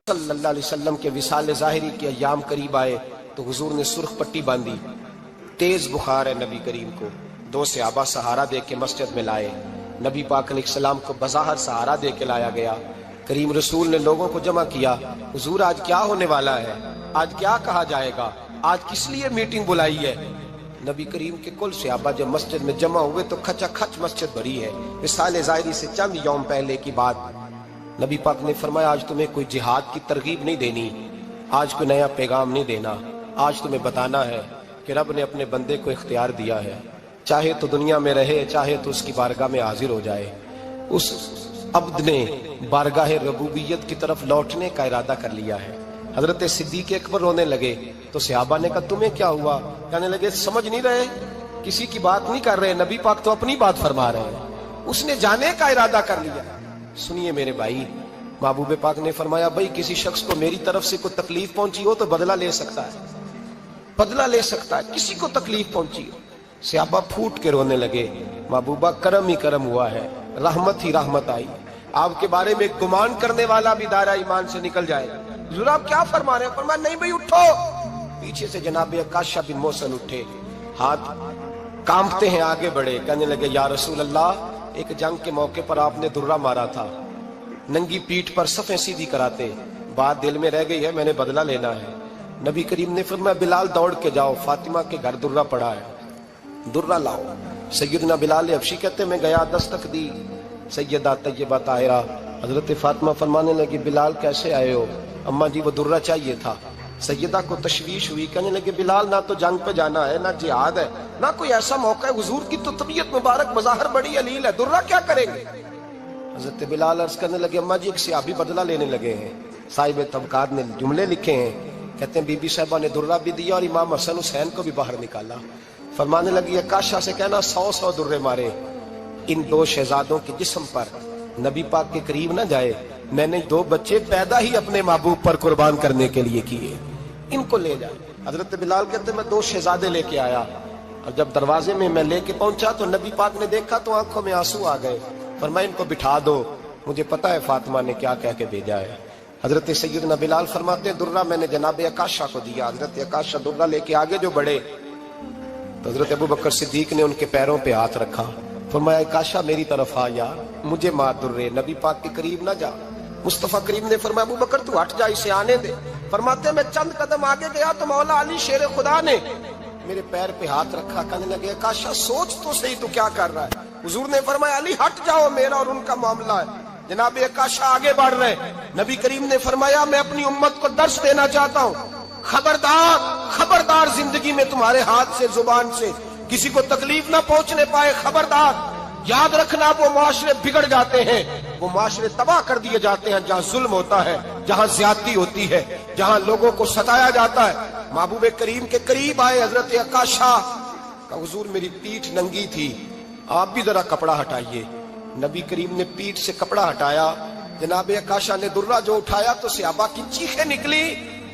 صلی اللہ علیہ وسلم کے وصال ظاہری کے ایام قریب آئے تو حضور نے سرخ پٹی باندھی، تیز بخار ہے نبی کریم کو، دو صحابہ سہارا دے کے مسجد میں لائے، نبی پاک علیہ السلام کو بظاہر سہارا دے کے لایا گیا۔ کریم رسول نے لوگوں کو جمع کیا، حضور آج کیا ہونے والا ہے، آج کیا کہا جائے گا، آج کس لیے میٹنگ بلائی ہے؟ نبی کریم کے کل صحابہ جب مسجد میں جمع ہوئے تو کھچا کھچ مسجد بھری ہے۔ وصال ظاہری سے چند یوم پہلے کی بات، نبی پاک نے فرمایا آج تمہیں کوئی جہاد کی ترغیب نہیں دینی، آج کوئی نیا پیغام نہیں دینا، آج تمہیں بتانا ہے کہ رب نے اپنے بندے کو اختیار دیا ہے، چاہے تو دنیا میں رہے چاہے تو اس کی بارگاہ میں حاضر ہو جائے۔ اس عبد نے بارگاہ ربوبیت کی طرف لوٹنے کا ارادہ کر لیا ہے۔ حضرت صدیق اکبر رونے لگے تو صحابہ نے کہا تمہیں کیا ہوا؟ کہنے لگے سمجھ نہیں رہے، کسی کی بات نہیں کر رہے، نبی پاک تو اپنی بات فرما رہے ہیں، اس نے جانے کا ارادہ کر لیا۔ سنیے میرے بھائی، محبوب پاک نے فرمایا بھائی کسی شخص کو میری طرف سے کوئی تکلیف پہنچی ہو تو بدلہ لے سکتا ہے، بدلہ لے سکتا ہے، کسی کو تکلیف پہنچی ہو۔ صحابہ پھوٹ کے رونے لگے، محبوبہ کرم ہی کرم ہوا ہے، رحمت ہی رحمت آئی، آپ کے بارے میں گمان کرنے والا بھی دائرہ ایمان سے نکل جائے گا۔ حضور آپ کیا فرما رہے ہیں؟ فرمایا نہیں بھائی اٹھو۔ پیچھے سے جناب عکاشہ بن محصن اٹھے، ہاتھ کانپتے ہیں، آگے بڑھے، کہنے لگے یا رسول اللہ، ایک جنگ کے موقع پر آپ نے درہ مارا تھا، ننگی پیٹھ پر صفیں سیدھی کراتے، بات دل میں رہ گئی ہے، میں نے بدلہ لینا ہے۔ نبی کریم نے فرمایا بلال دوڑ کے جاؤ، فاطمہ کے گھر درہ پڑا ہے، درہ لاؤ۔ سیدنا بلال حبشی کہتے میں گیا، دستک دی، سیدہ طیبہ طاہرہ حضرت فاطمہ فرمانے لگی بلال کیسے آئے ہو؟ اماں جی وہ درہ چاہیے تھا۔ سیدہ کو تشویش ہوئی، کہنے لگے بلال نہ تو جنگ پہ جانا ہے، نہ جہاد ہے، نہ کوئی ایسا موقع ہے، حضور کی تو طبیعت مبارک بظاہر بڑی علیل ہے، درہ کیا کریں گے؟ حضرت بلال عرض کرنے لگے اماں جی ایک صحابی بدلہ لینے لگے ہیں، صاحب طبقات نے جملے لکھے ہیں، کہتے ہیں بی بی صاحبہ نے درہ بھی دیا اور امام حسن حسین کو بھی باہر نکالا۔ فرمانے لگی عکاشہ سے کہنا 100 درے مارے، ان دو شہزادوں کے جسم پر نبی پاک کے قریب نہ جائے، میں نے 2 بچے پیدا ہی اپنے محبوب پر قربان کرنے کے لیے کیے، ان کو لے جائے۔ حضرت بلال کہتے میں 2 شہزادے لے کے آیا، اور جب دروازے میں میں لے کے پہنچا تو نبی پاک نے دیکھا تو آنکھوں میں آنسو آ گئے، فرمایا ان کو بٹھا دو، مجھے پتا ہے فاطمہ نے کیا کہہ کے بھیجا ہے۔ حضرت سیدنا بلال فرماتے ہیں درہ میں نے جناب عکاشہ کو دیا، حضرت عکاشہ درہ لے کے آگے جو بڑھے تو حضرت ابوبکر صدیق نے ان کے پیروں پہ ہاتھ رکھا، فرمایا عکاشہ میری طرف آ یار، مجھے مار درے، نبی پاک کے قریب نہ جا۔ مصطفیٰ کریم نے فرمایا ابوبکر تو ہٹ جا، اسے آنے دے۔ فرماتے ہیں میں چند قدم آگے گیا تو مولا علی شیر خدا نے میرے پیر پہ ہاتھ رکھا، کہنے لگے عکاشہ سوچ تو صحیح تو کیا کر رہا ہے؟ حضور نے فرمایا علی ہٹ جاؤ، میرا اور ان کا معاملہ ہے۔ جناب عکاشہ آگے بڑھ رہے، نبی کریم نے فرمایا میں اپنی امت کو درس دینا چاہتا ہوں، خبردار خبردار زندگی میں تمہارے ہاتھ سے زبان سے کسی کو تکلیف نہ پہنچنے پائے، خبردار یاد رکھنا وہ معاشرے بگڑ جاتے ہیں، وہ معاشرے تباہ کر دیے جاتے ہیں جہاں ظلم ہوتا ہے، جہاں زیادتی ہوتی ہے، جہاں لوگوں کو ستایا جاتا ہے۔ محبوب کریم کے قریب آئے حضرت عکاشہ کہ حضور میری پیٹھ ننگی تھی، آپ بھی ذرا کپڑا ہٹائیے۔ نبی کریم نے پیٹھ سے کپڑا ہٹایا، جناب عکاشہ نے درہ جو اٹھایا تو صحابہ کی چیخیں نکلی،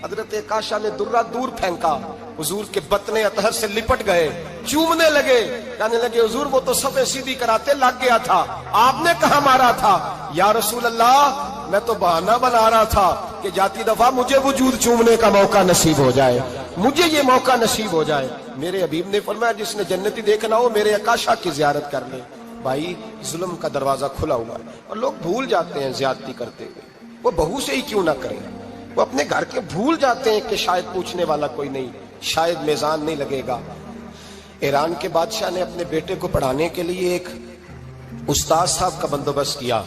حضرت عکاشہ نے درہ دور پھینکا، حضور کے بطن اطہر سے لپٹ گئے، چومنے لگے، کہنے لگے حضور وہ تو صفیں سیدھی کراتے لگ گیا تھا، آپ نے کہاں مارا تھا؟ یا رسول اللہ میں تو بہانہ بنا رہا تھا کہ جاتی دفعہ مجھے وجود چومنے کا موقع نصیب ہو جائے، مجھے یہ موقع نصیب ہو جائے۔ میرے حبیب نے فرمایا جس نے جنتی دیکھنا ہو میرے عکاشہ کی زیارت کر لے۔ بھائی ظلم کا دروازہ کھلا ہوا ہے اور لوگ بھول جاتے ہیں زیادتی کرتے ہوئے، وہ بہو سے ہی کیوں نہ کریں، وہ اپنے گھر کے بھول جاتے ہیں کہ شاید پوچھنے والا کوئی نہیں، شاید میزان نہیں لگے گا۔ ایران کے بادشاہ نے اپنے بیٹے کو پڑھانے کے لیے ایک استاد صاحب کا بندوبست کیا،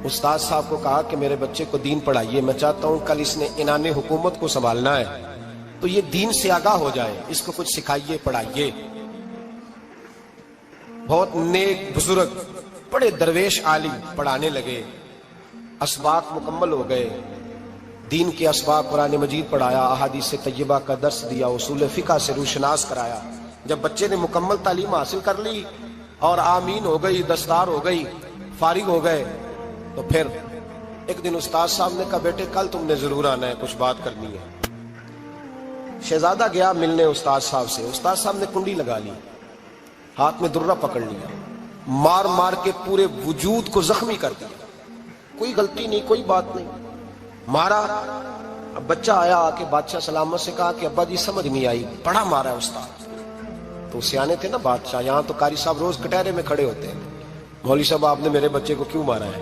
استاد صاحب کو کہا کہ میرے بچے کو دین پڑھائیے، میں چاہتا ہوں کل اس نے انان حکومت کو سنبھالنا ہے تو یہ دین سے آگاہ ہو جائے، اس کو کچھ سکھائیے پڑھائیے۔ بہت نیک بزرگ بڑے درویش عالم پڑھانے لگے، اسباق مکمل ہو گئے، دین کے اسباق قرآن مجید پڑھایا، احادیث طیبہ کا درس دیا، اصول فقہ سے روشناس کرایا۔ جب بچے نے مکمل تعلیم حاصل کر لی اور آمین ہو گئی، دستار ہو گئی، فارغ ہو گئے تو پھر ایک دن استاد صاحب نے کہا بیٹے کل تم نے ضرور آنا ہے، کچھ بات کرنی ہے۔ شہزادہ گیا ملنے استاد صاحب سے، استاد صاحب نے کنڈی لگا لی، ہاتھ میں درہ پکڑ لیا، مار مار کے پورے وجود کو زخمی کر دیا، کوئی غلطی نہیں، کوئی بات نہیں، مارا. اب بچہ آیا آ کے بادشاہ سلامت سے کہا کہ ابا جی سمجھ نہیں آئی, بڑا مارا ہے استاد. تو سیانے تھے نا بادشاہ, یہاں تو قاری صاحب روز کٹہرے میں کھڑے ہوتے ہیں, مولوی صاحب آپ نے میرے بچے کو کیوں مارا ہے؟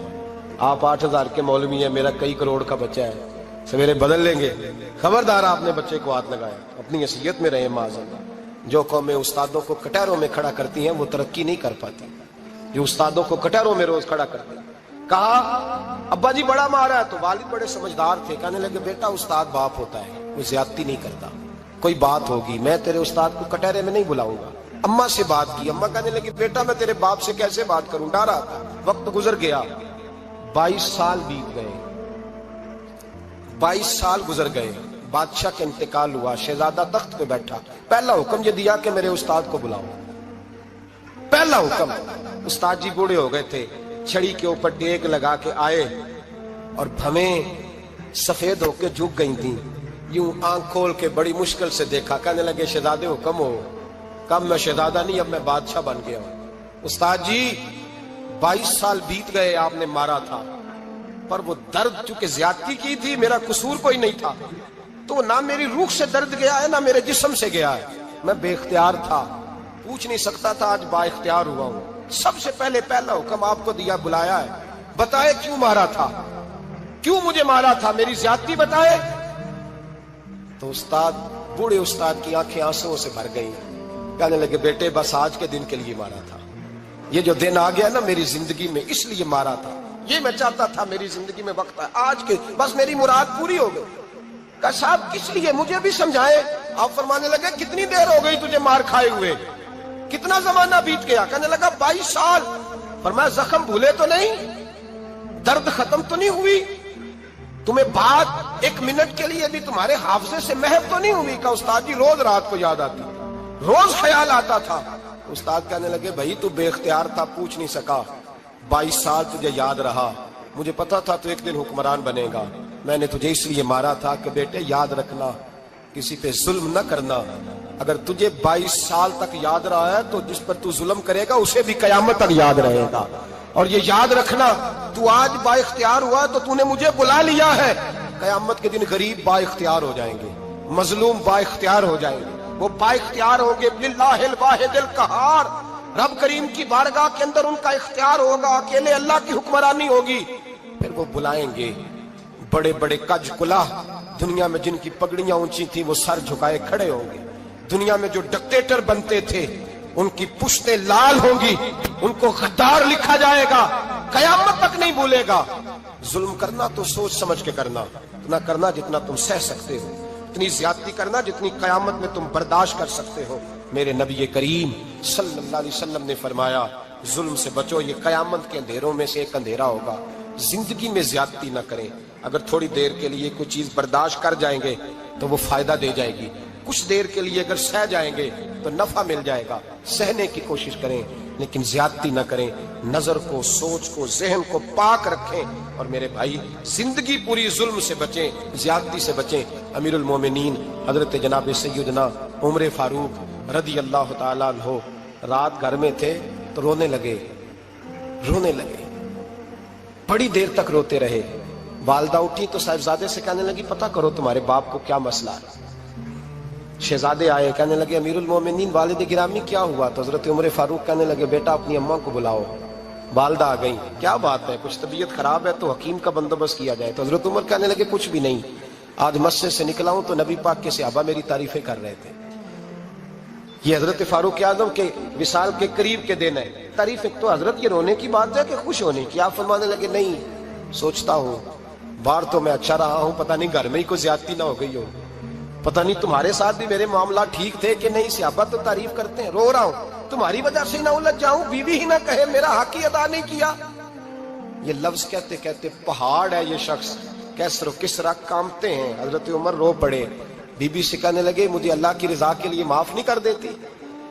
آپ 8,000 کے مولوی ہیں, میرا کئی کروڑ کا بچہ ہے, سویرے بدل لیں گے. خبردار آپ نے بچے کو ہاتھ لگایا, اپنی حیثیت میں رہے معاذ اللہ. جو قومیں استادوں کو کٹہروں میں کھڑا کرتی ہیں وہ ترقی نہیں کر پاتی. جو استادوں کو کٹہروں میں روز کھڑا کرتے ہیں. کہا ابا جی بڑا مارا ہے. تو والد بڑے سمجھدار تھے, کہنے لگے بیٹا استاد باپ ہوتا ہے, وہ زیادتی نہیں کرتا. کوئی بات ہوگی, میں تیرے استاد کو کٹہرے میں نہیں بلاؤں گا. اماں سے بات کی, اماں کہنے لگی بیٹا میں تیرے باپ سے کیسے بات کروں, ڈرا تھا. وقت گزر گیا, 22 سال بیت گئے. 22 سال گزر گئے. بادشاہ کا انتقال ہوا, شہزادہ تخت پہ بیٹھا. پہلا حکم یہ دیا کہ میرے استاد کو بلاؤ. پہلا حکم. استاد جی بوڑھے ہو گئے تھے, چھڑی کے اوپر ڈیگ لگا کے آئے اور بھمیں سفید ہو کے جھک گئی تھیں. یوں آنکھ کھول کے بڑی مشکل سے دیکھا, کہنے لگے شہزادے حکم ہو. کب میں شہزادہ نہیں, اب میں بادشاہ بن گیا ہوں. استاد جی 22 سال بیت گئے, آپ نے مارا تھا, پر وہ درد چونکہ زیادتی کی تھی, میرا قصور کوئی نہیں تھا, تو نہ میری روح سے درد گیا ہے نہ میرے جسم سے گیا ہے. میں بے اختیار تھا, پوچھ نہیں سکتا تھا, آج با اختیار ہوا ہوں. سب سے پہلے پہلا حکم آپ کو دیا, بلایا ہے, بتائے کیوں مارا تھا, کیوں مجھے مارا تھا, میری زیادتی بتائے. تو استاد, بوڑھے استاد کی آنکھیں آنسوں سے بھر گئی. کہنے لگے بیٹے بس آج کے دن کے لیے مارا تھا, یہ جو دن آ گیا نا میری زندگی میں, اس لیے مارا تھا. یہ میں چاہتا تھا میری زندگی میں وقت ہے, آج کے بس میری مراد پوری ہو گئی. کہا صاحب کس لیے, مجھے بھی سمجھائے. آپ فرمانے لگے کتنی دیر ہو گئی تجھے مار کھائے ہوئے, کتنا زمانہ بیت گیا. کہنے لگا 22 سال. فرمایا زخم بھولے تو نہیں, درد ختم تو نہیں ہوئی, تمہیں بات 1 منٹ کے لیے بھی تمہارے حافظے سے محو تو نہیں ہوئی. کہ استاد جی روز رات کو یاد آتی, روز خیال آتا تھا. استاد کہنے لگے بھائی تو بے اختیار تھا, پوچھ نہیں سکا, 22 سال تجھے یاد رہا. مجھے پتا تھا تو ایک دن حکمران بنے گا, میں نے تجھے اس لیے مارا تھا کہ بیٹے یاد رکھنا, کسی پہ ظلم نہ کرنا. اگر تجھے 22 سال تک یاد رہا ہے تو جس پر تو ظلم کرے گا اسے بھی قیامت تک یاد رہے گا. اور یہ یاد رکھنا, تو آج با اختیار ہوا تو تو نے مجھے بلا لیا ہے, قیامت کے دن غریب با اختیار ہو جائیں گے, مظلوم با اختیار ہو جائیں گے. وہ با اختیار ہوں گے باللہ الواحد القہار, رب کریم کی بارگاہ کے اندر ان کا اختیار ہوگا, اکیلے اللہ کی حکمرانی ہوگی. پھر وہ بلائیں گے بڑے بڑے کج کلاہ, دنیا میں جن کی پگڑیاں اونچی تھیں وہ سر جھکائے کھڑے ہوں گے. دنیا میں جو ڈکٹیٹر بنتے تھے ان کی پشتیں لال ہوں گی, ان کو غدار لکھا جائے گا, قیامت تک نہیں بھولے گا. ظلم کرنا تو سوچ سمجھ کے کرنا, اتنا کرنا جتنا تم سہ سکتے ہو, اتنی زیادتی کرنا جتنی قیامت میں تم برداشت کر سکتے ہو. میرے نبی کریم صلی اللہ علیہ وسلم نے فرمایا ظلم سے بچو, یہ قیامت کے اندھیروں میں سے ایک اندھیرا ہوگا. زندگی میں زیادتی نہ کریں. اگر تھوڑی دیر کے لیے کوئی چیز برداشت کر جائیں گے تو وہ فائدہ دے جائے گی, کچھ دیر کے لیے اگر سہ جائیں گے تو نفع مل جائے گا. سہنے کی کوشش کریں لیکن زیادتی نہ کریں. نظر کو, سوچ کو, ذہن کو پاک رکھیں. اور میرے بھائی زندگی پوری ظلم سے بچیں, زیادتی سے بچیں. امیر المومنین حضرت جناب سیدنا عمر فاروق رضی اللہ تعالیٰ عنہ رات گھر میں تھے تو رونے لگے, بڑی دیر تک روتے رہے. والدہ اٹھی تو صاحبزادے سے کہنے لگی پتہ کرو تمہارے باپ کو کیا مسئلہ ہے. شہزادے آئے, کہنے لگے امیر المومنین والد گرامی کیا ہوا. تو حضرت عمر فاروق کہنے لگے بیٹا اپنی اماں کو بلاؤ. والدہ آ گئی, کیا بات ہے, کچھ طبیعت خراب ہے تو حکیم کا بندوبست کیا جائے. تو حضرت عمر کہنے لگے کچھ بھی نہیں, آج مسجد سے نکلا ہوں تو نبی پاک کے صحابہ میری تعریفیں کر رہے تھے. یہ حضرت فاروق اعظم کے وصال کے قریب کے دن ہے. تعریفیں تو حضرت یہ رونے کی بات ہے کہ خوش ہونے کی. آپ فرمانے لگے نہیں, سوچتا ہوں باہر تو میں اچھا رہا ہوں, پتہ نہیں گھر میں ہی کوئی زیادتی نہ ہو گئی ہو, پتہ نہیں تمہارے ساتھ بھی میرے معاملات ٹھیک تھے کہ نہیں. صحابہ تو تعریف کرتے ہیں, رو رہا ہوں تمہاری وجہ سے نہ الجھ جاؤں, بیوی ہی نہ کہے میرا حق ہی ادا نہیں کیا. یہ لفظ کہتے کہتے پہاڑ ہے یہ شخص, کیسر و کسرا کامتے ہیں. حضرت عمر رو پڑے. بی بی سے کہنے لگے مجھے اللہ کی رضا کے لیے معاف نہیں کر دیتی,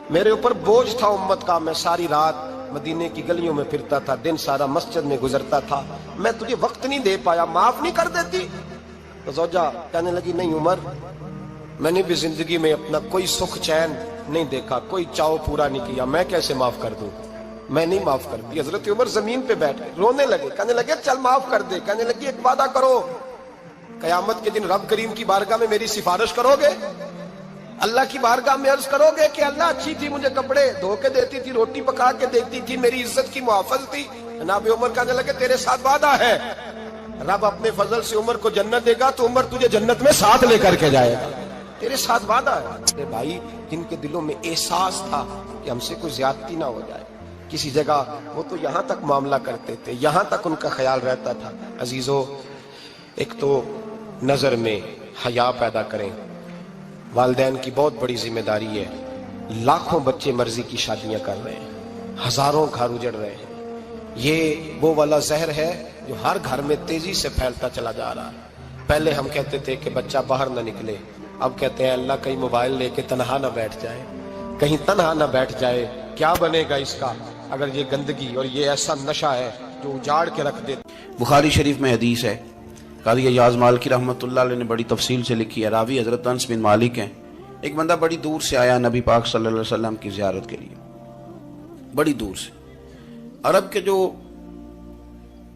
میرے اوپر بوجھ تھا امت کا, میں ساری رات مدینے کی گلیوں میں پھرتا تھا, دن سارا مسجد میں گزرتا تھا, میں تجھے وقت نہیں دے پایا, معاف نہیں کر دیتی. تو زوجہ کہنے لگی نہیں عمر, میں نے بھی زندگی میں اپنا کوئی سکھ چین نہیں دیکھا, کوئی چاؤ پورا نہیں کیا, میں کیسے معاف کر دوں, میں نہیں معاف کرتی. حضرت عمر زمین پہ بیٹھ گئے, رونے لگے, کہنے لگے چل معاف کر دے. کہنے لگی ایک وعدہ کرو, قیامت کے دن رب کریم کی بارگاہ میں میری سفارش کرو گے؟ اللہ کی بارگاہ میں عرض کرو گے کہ اللہ اچھی تھی، مجھے کپڑے دھو کے دیتی تھی، روٹی پکا کے دیتی تھی، میری عزت کی محافظ تھی؟ جناب عمر کہنے لگے تیرے ساتھ وعدہ ہے، رب اپنے فضل سے عمر کو جنت دے گا تو عمر تجھے جنت میں ساتھ لے کر کے جائے گا، تیرے ساتھ وعدہ ہے۔ میرے بھائی جن کے دلوں میں احساس تھا کہ ہم سے کوئی زیادتی نہ ہو جائے کسی جگہ، وہ تو یہاں تک معاملہ کرتے تھے، یہاں تک ان کا خیال رہتا تھا۔ عزیزو، ایک تو نظر میں حیا پیدا کریں، والدین کی بہت بڑی ذمہ داری ہے۔ لاکھوں بچے مرضی کی شادیاں کر رہے ہیں، ہزاروں گھر اجڑ رہے ہیں، یہ وہ والا زہر ہے جو ہر گھر میں تیزی سے پھیلتا چلا جا رہا ہے۔ پہلے ہم کہتے تھے کہ بچہ باہر نہ نکلے، اب کہتے ہیں اللہ کہیں موبائل لے کے تنہا نہ بیٹھ جائے، کہیں تنہا نہ بیٹھ جائے، کیا بنے گا اس کا اگر یہ گندگی اور یہ ایسا نشہ ہے جو اجاڑ کے رکھ دے۔ بخاری شریف میں حدیث ہے، قاضی ایاز مالکی رحمۃ اللہ علیہ نے بڑی تفصیل سے لکھی ہے، راوی حضرت انس بن مالک ہیں۔ ایک بندہ بڑی دور سے آیا نبی پاک صلی اللہ علیہ وسلم کی زیارت کے لیے، بڑی دور سے۔ عرب کے جو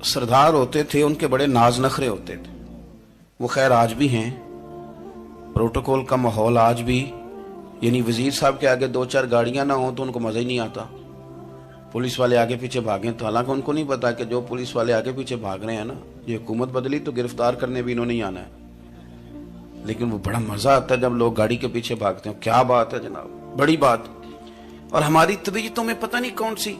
سردار ہوتے تھے ان کے بڑے ناز نخرے ہوتے تھے، وہ خیر آج بھی ہیں، پروٹوکول کا ماحول آج بھی، یعنی وزیر صاحب کے آگے دو چار گاڑیاں نہ ہوں تو ان کو مزہ ہی نہیں آتا، پولیس والے آگے پیچھے بھاگیں تو حالانکہ ان کو نہیں پتا کہ جو پولیس والے آگے پیچھے بھاگ رہے ہیں نا، یہ حکومت بدلی تو گرفتار کرنے بھی انہوں نے آنا ہے، لیکن وہ بڑا مزہ آتا ہے جب لوگ گاڑی کے پیچھے بھاگتے ہیں۔ کیا بات ہے جناب، بڑی بات۔ اور ہماری طبیعتوں میں پتہ نہیں کون سی،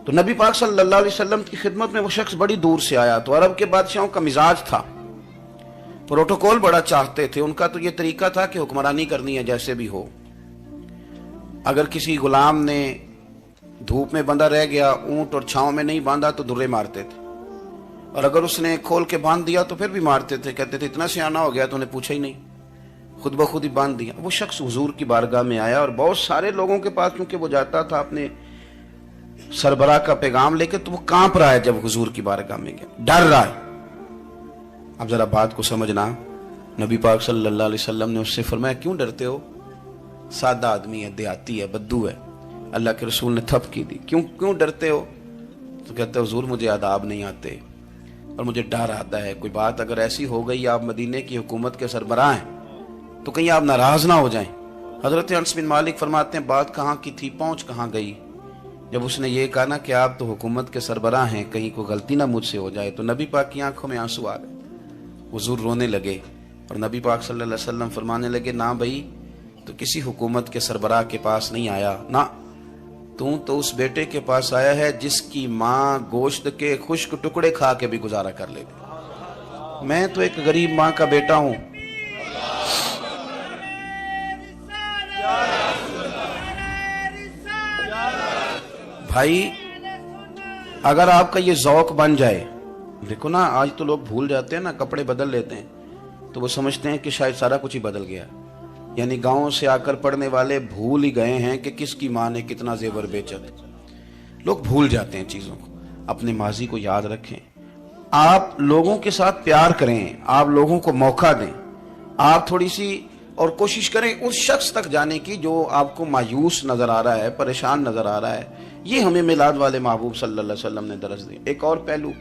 تو نبی پاک صلی اللہ علیہ وسلم کی خدمت میں وہ شخص بڑی دور سے آیا، تو عرب کے بادشاہوں کا مزاج تھا، پروٹوکول بڑا چاہتے تھے، ان کا تو یہ طریقہ تھا کہ حکمرانی کرنی ہے جیسے بھی ہو۔ اگر کسی غلام نے دھوپ میں بندھا رہ گیا، اونٹ اور چھاؤں میں نہیں باندھا تو درے مارتے تھے، اور اگر اس نے کھول کے باندھ دیا تو پھر بھی مارتے تھے، کہتے تھے اتنا سیانا ہو گیا تو انہیں پوچھا ہی نہیں، خود بخود ہی باندھ دیا۔ وہ شخص حضور کی بارگاہ میں آیا اور بہت سارے لوگوں کے پاس کیونکہ وہ جاتا تھا اپنے سربراہ کا پیغام لے کے، تو وہ کانپ رہا ہے جب حضور کی بارگاہ میں گیا، ڈر رہا ہے۔ اب ذرا بات کو سمجھنا، نبی پاک صلی اللہ علیہ وسلم نے اس سے فرمایا کیوں ڈرتے ہو؟ سادہ آدمی ہے، دیہاتی ہے، بدو ہے۔ اللہ کے رسول نے تھپ کی دی، کیوں ڈرتے ہو؟ تو کہتے حضور مجھے آداب نہیں آتے اور مجھے ڈر آتا ہے، کوئی بات اگر ایسی ہو گئی آپ مدینے کی حکومت کے سربراہ ہیں تو کہیں آپ ناراض نہ ہو جائیں۔ حضرت انس بن مالک فرماتے ہیں بات کہاں کی تھی، پہنچ کہاں گئی؟ جب اس نے یہ کہا نا کہ آپ تو حکومت کے سربراہ ہیں، کہیں کوئی غلطی نہ مجھ سے ہو جائے، تو نبی پاک کی آنکھوں میں آنسو آ گئے، حضور رونے لگے، اور نبی پاک صلی اللہ علیہ وسلم فرمانے لگے نہ بھائی تو کسی حکومت کے سربراہ کے پاس نہیں آیا، نہ تو اس بیٹے کے پاس آیا ہے جس کی ماں گوشت کے خشک ٹکڑے کھا کے بھی گزارا کر لے گی۔ میں تو ایک غریب ماں کا بیٹا ہوں۔ بھائی اگر آپ کا یہ ذوق بن جائے، دیکھو نا آج تو لوگ بھول جاتے ہیں نا، کپڑے بدل لیتے ہیں تو وہ سمجھتے ہیں کہ شاید سارا کچھ ہی بدل گیا، یعنی گاؤں سے آ کر پڑھنے والے بھول ہی گئے ہیں کہ کس کی ماں نے کتنا زیور بیچا تھا۔ لوگ بھول جاتے ہیں چیزوں کو، اپنے ماضی کو یاد رکھیں، آپ لوگوں کے ساتھ پیار کریں، آپ لوگوں کو موقع دیں، آپ تھوڑی سی اور کوشش کریں اس شخص تک جانے کی جو آپ کو مایوس نظر آ رہا ہے، پریشان نظر آ رہا ہے۔ یہ ہمیں میلاد والے محبوب صلی اللہ علیہ وسلم نے درس دی۔ ایک اور پہلو،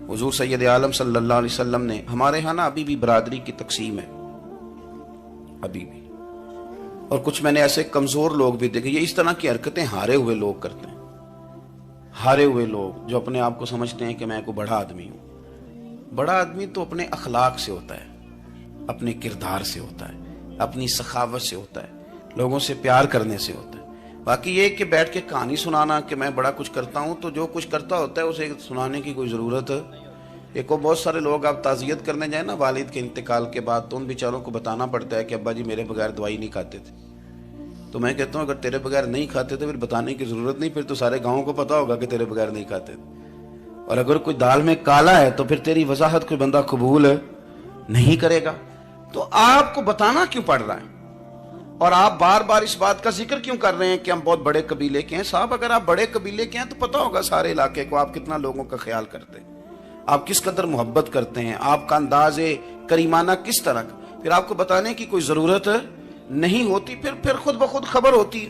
حضور سید عالم صلی اللہ علیہ وسلم نے، ہمارے ہاں نا ابھی بھی برادری کی تقسیم ہے، ابھی بھی، اور کچھ میں نے ایسے کمزور لوگ بھی دیکھے، یہ اس طرح کی حرکتیں ہارے ہوئے لوگ کرتے ہیں، ہارے ہوئے لوگ جو اپنے آپ کو سمجھتے ہیں کہ میں کوئی بڑا آدمی ہوں۔ بڑا آدمی تو اپنے اخلاق سے ہوتا ہے، اپنے کردار سے ہوتا ہے، اپنی سخاوت سے ہوتا ہے، لوگوں سے پیار کرنے سے ہوتا ہے۔ باقی یہ کہ بیٹھ کے کہانی سنانا کہ میں بڑا کچھ کرتا ہوں، تو جو کچھ کرتا ہوتا ہے اسے سنانے کی کوئی ضرورت ہے؟ ایک اور بہت سارے لوگ آپ تعزیت کرنے جائیں نا والد کے انتقال کے بعد، تو ان بیچاروں کو بتانا پڑتا ہے کہ ابا جی میرے بغیر دوائی نہیں کھاتے تھے۔ تو میں کہتا ہوں اگر تیرے بغیر نہیں کھاتے تھے پھر بتانے کی ضرورت نہیں، پھر تو سارے گاؤں کو پتا ہوگا کہ تیرے بغیر نہیں کھاتے تھے۔ اور اگر کوئی دال میں کالا ہے تو پھر تیری وضاحت کوئی بندہ قبول نہیں کرے گا۔ تو آپ کو بتانا کیوں پڑ رہا ہے، اور آپ بار بار اس بات کا ذکر کیوں کر رہے ہیں کہ ہم بہت بڑے قبیلے کے ہیں؟ صاحب اگر آپ بڑے قبیلے کے ہیں تو پتا ہوگا سارے علاقے کو آپ کتنا لوگوں کا خیال کرتے ہیں، آپ کس قدر محبت کرتے ہیں، آپ کا انداز کریمانہ کس طرح کا، پھر آپ کو بتانے کی کوئی ضرورت نہیں ہوتی، پھر خود بخود خبر ہوتی ہے۔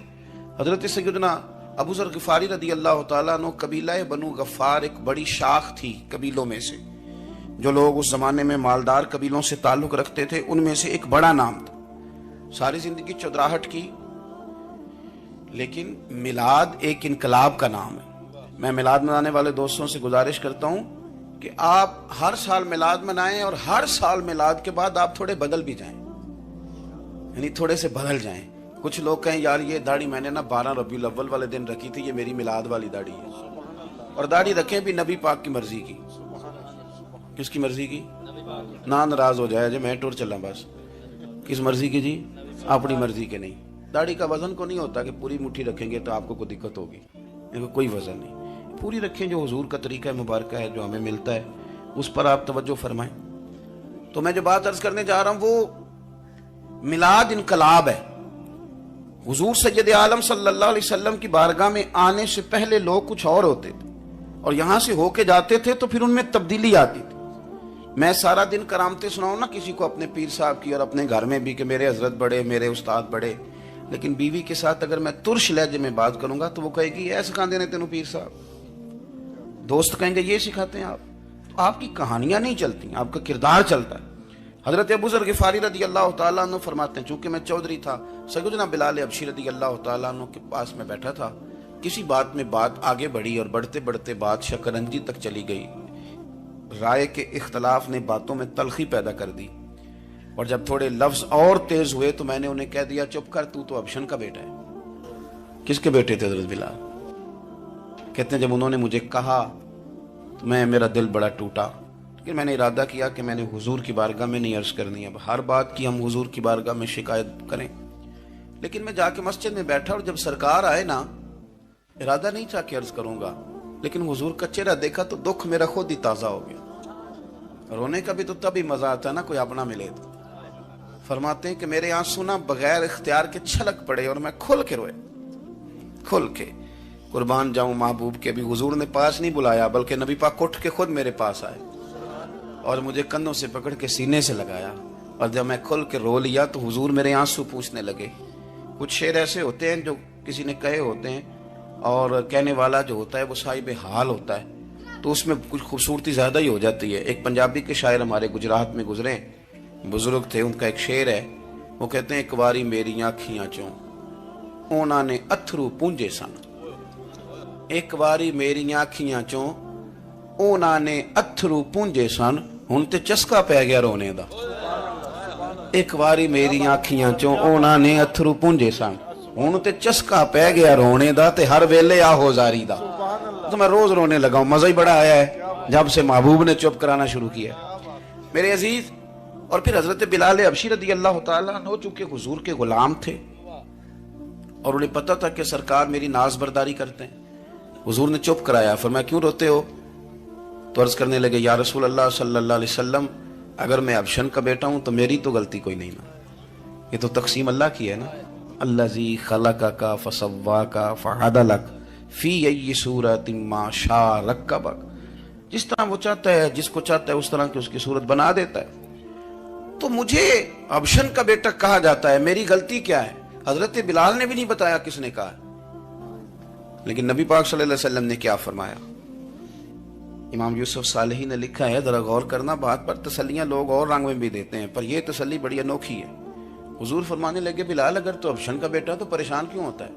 حضرت سیدنا ابو ذر غفاری رضی اللہ تعالیٰ عنہ، قبیلہ بنو غفار ایک بڑی شاخ تھی قبیلوں میں سے، جو لوگ اس زمانے میں مالدار قبیلوں سے تعلق رکھتے تھے ان میں سے ایک بڑا نام تھا. ساری زندگی چودراہٹ کی، لیکن میلاد ایک انقلاب کا نام ہے. میں میلاد منانے والے دوستوں سے گزارش کرتا ہوں کہ آپ ہر سال میلاد منائیں اور ہر سال میلاد کے بعد آپ تھوڑے بدل بھی جائیں، یعنی تھوڑے سے بدل جائیں. کچھ لوگ کہیں یار یہ داڑھی میں نے نا 12 ربیع الاول والے دن رکھی تھی، یہ میری میلاد والی داڑھی ہے. اور داڑھی رکھیں بھی نبی پاک کی مرضی کی. کس کی مرضی کی؟ نہ ناراض ہو جائے جی میں ٹور چلا بس. کس مرضی کی جی؟ اپنی مرضی کے نہیں. داڑھی کا وزن کو نہیں ہوتا کہ پوری مٹھی رکھیں گے تو آپ کو کوئی دقت ہوگی، کوئی وزن نہیں. پوری رکھیں، جو حضور کا طریقہ مبارکہ ہے جو ہمیں ملتا ہے اس پر آپ توجہ فرمائیں. تو میں جو بات عرض کرنے جا رہا ہوں وہ میلاد انقلاب ہے. حضور سید عالم صلی اللہ علیہ وسلم کی بارگاہ میں آنے سے پہلے لوگ کچھ اور ہوتے تھے اور یہاں سے ہو کے جاتے تھے تو پھر ان میں تبدیلی آتی تھی. میں سارا دن کرامتیں سناؤں نا کسی کو اپنے پیر صاحب کی اور اپنے گھر میں بھی کہ میرے حضرت بڑے، میرے استاد بڑے، لیکن بیوی کے ساتھ اگر میں ترش لہجے میں بات کروں گا تو وہ کہے گی اے سکھاندے نے تینوں پیر صاحب. دوست کہیں گے یہ سکھاتے ہیں آپ. تو آپ کی کہانیاں نہیں چلتی، آپ کا کردار چلتا ہے. حضرت ابو ذر غفاری رضی اللہ تعالیٰ عنہ فرماتے ہیں چونکہ میں چودھری تھا، سیدنا بلال حبشی رضی اللہ تعالیٰ عنہ کے پاس میں بیٹھا تھا. کسی بات میں بات آگے بڑھی اور بڑھتے بڑھتے بات شکنجی تک چلی گئی. رائے کے اختلاف نے باتوں میں تلخی پیدا کر دی اور جب تھوڑے لفظ اور تیز ہوئے تو میں نے انہیں کہہ دیا چپ کر، تو ابشن کا بیٹا ہے. کس کے بیٹے تھے حضرت بلال؟ کہتے ہیں جب انہوں نے مجھے کہا تو میرا دل بڑا ٹوٹا، لیکن میں نے ارادہ کیا کہ میں نے حضور کی بارگاہ میں نہیں عرض کرنی. اب ہر بات کی ہم حضور کی بارگاہ میں شکایت کریں. لیکن میں جا کے مسجد میں بیٹھا اور جب سرکار آئے نا، ارادہ نہیں تھا کہ عرض کروں گا، لیکن حضور کا چہرہ دیکھا تو دکھ میرا خود ہی تازہ ہو گیا. رونے کا بھی تو تب ہی مزہ آتا ہے نا کوئی اپنا ملے تو. فرماتے ہیں کہ میرے آنسو نا بغیر اختیار کے چھلک پڑے اور میں کھل کے روئے، کھل کے. قربان جاؤں محبوب کے بھی حضور نے پاس نہیں بلایا بلکہ نبی پاک اٹھ کے خود میرے پاس آئے اور مجھے کندھوں سے پکڑ کے سینے سے لگایا. اور جب میں کھل کے رو لیا تو حضور میرے آنسو پوچھنے لگے. کچھ شعر ایسے ہوتے ہیں جو کسی نے کہے ہوتے ہیں اور کہنے والا جو ہوتا ہے وہ صاحب حال ہوتا ہے تو اس میں کچھ خوبصورتی زیادہ ہی ہو جاتی ہے. ایک پنجابی کے شاعر ہمارے گجرات میں گزرے، بزرگ تھے، ان کا ایک شعر ہے، وہ کہتے ہیں ایک باری میری آنکھیاں چوں اونا نے اتھرو پونجے سن. ایک باری میری آنکھیاں چوں اونا نے اتھرو پونجے سن، ہن تے چسکا پی گیا رونے دا. ایک باری میری آنکھیاں چوں اونا نے اتھرو پونجے سن، ہن تے چسکا پی گیا رونے دا تے ہر ویلے آہو زاری دا. تو میں روز رونے لگا ہوں، مزہ ہی بڑا آیا ہے جب سے محبوب نے چپ کرانا شروع کیا. میرے عزیز، اور پھر حضرت بلال حبشی رضی اللہ تعالیٰ عنہ چونکہ حضور کے غلام تھے اور انہیں پتہ تھا کہ سرکار میری ناز برداری کرتے ہیں، حضور نے چپ کرایا. فرمایا کیوں روتے ہو؟ تو عرض کرنے لگے یا رسول اللہ صلی اللہ علیہ وسلم اگر میں ابشن کا بیٹا ہوں تو میری تو غلطی کوئی نہیں نا، یہ تو تقسیم اللہ کی ہے نا. الذی خلقک فسواک فعدلک فی ای صورت ما شاء رکبک. جس طرح وہ چاہتا ہے، جس کو چاہتا ہے اس طرح کی اس کی صورت بنا دیتا ہے. تو مجھے ابشن کا بیٹا کہا جاتا ہے، میری غلطی کیا ہے؟ حضرت بلال نے بھی نہیں بتایا کس نے کہا، لیکن نبی پاک صلی اللہ علیہ وسلم نے کیا فرمایا. امام یوسف صالحی نے لکھا ہے، ذرا غور کرنا بات پر، تسلیاں لوگ اور رنگ میں بھی دیتے ہیں پر یہ تسلی بڑی انوکھی ہے. حضور فرمانے لگے بلال اگر تو ابشن کا بیٹا تو پریشان کیوں ہوتا ہے؟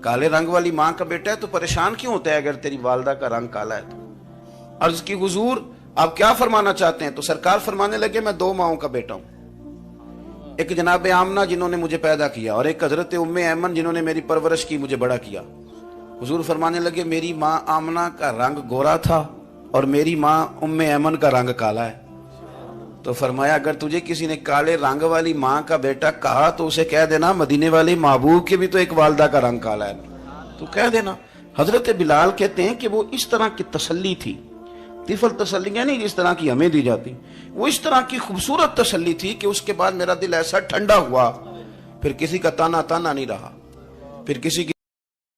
کالے رنگ والی ماں کا بیٹا ہے تو پریشان کیوں ہوتا ہے اگر تیری والدہ کا رنگ کالا ہے تو؟ عرض کی حضور آپ کیا فرمانا چاہتے ہیں؟ تو سرکار فرمانے لگے میں دو ماؤں کا بیٹا ہوں، ایک جناب آمنہ جنہوں نے مجھے پیدا کیا اور ایک حضرت ام ایمن جنہوں نے میری پرورش کی، مجھے بڑا کیا. حضور فرمانے لگے میری ماں آمنہ کا رنگ گورا تھا اور میری ماں ام ایمن کا رنگ کالا ہے. تو فرمایا اگر تجھے کسی نے کالے رنگ والی ماں کا بیٹا کہا تو اسے کہہ دینا مدینے والے محبوب کے بھی تو ایک والدہ کا رنگ کالا ہے، تو کہہ دینا. حضرت بلال کہتے ہیں کہ وہ اس طرح کی تسلی تھی، طفل تسلیاں نہیں جس طرح کی ہمیں دی جاتی، وہ اس طرح کی خوبصورت تسلی تھی کہ اس کے بعد میرا دل ایسا ٹھنڈا ہوا، پھر کسی کا تانا تانا نہیں رہا، پھر کسی کی